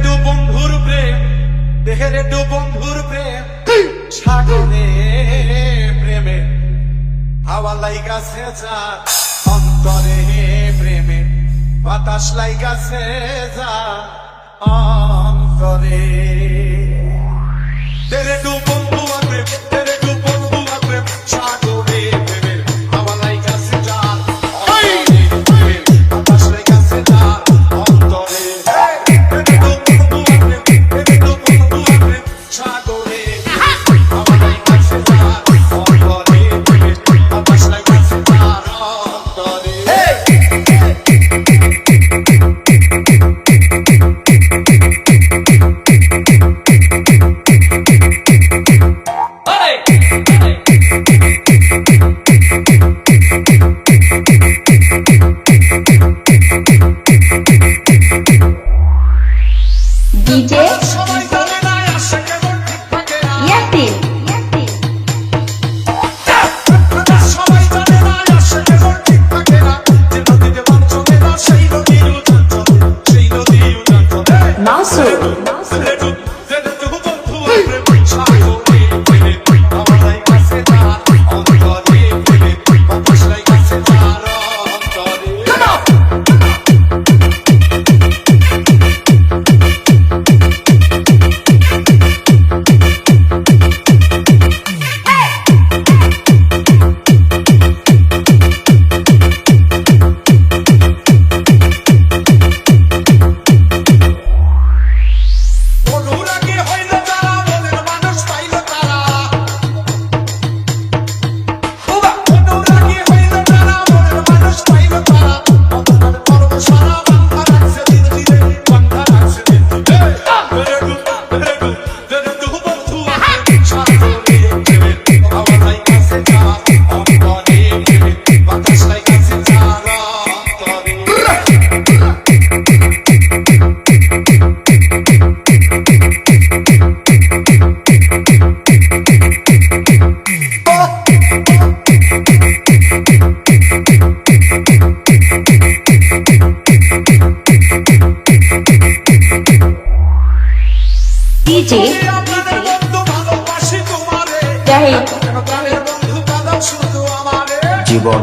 দু বন্ধুর প্রেম, দেহের দু বন্ধুর প্রেম, সাগরে প্রেমে হাওয়া লাইগাছে যার অন্তরে প্রেমে বাতাস লাইগাছে যার অন্তরে। তেরে দু বন্ধু প্রেম, তেরে দু বন্ধু প্রেম, সাগরে প্রেমে হাওয়া লাইগাছে যার অন্তরে প্রেমে বাতাস লাইগাছে যার অন্তরে। তেরে দু বন্ধু প্রেম, তেরে দু বন্ধু প্রেম, সাগরে হাওয়া লাইগাছে যার অন্তরে প্রেমে বাতাস লাইগাছে যার অন্তরে। DJ সবাই জানে না আসে কেমন ঠিক থাকে না, Yasin সবাই জানে না আসে কেমন ঠিক থাকে না, যে নদীতে বান চলে না সেই নদীর উজান চলে, সেই নদীর উজান চলে। Mansur তেরে দু বন্ধু প্রেম, সাগরে প্রেমে হাওয়া লাইগাছে যার অন্তরে প্রেমে বাতাস লাইগাছে যার অন্তরে। অনুরাগী হইল যারা, মনের মানুষ পাইল তারা। অনুরাগী হইল যারা, মনের মানুষ পাইল তারা। অন্তরের পর্ব সারা বান্ধা রাখছে দিন দিনে, বান্ধা রাখছে দিন দিনে। তেরে দু বন্ধু প্রেম, সাগরে প্রেমে হাওয়া লাইগাছে যার অন্তরে প্রেমে বাতাস লাইগাছে যার অন্তরে। DJ আপনাদের বন্ধু ভালোবাসি তোমারে, Jahid কেন প্রাণের বন্ধু কাঁদাও শুধু আমারে। জীবন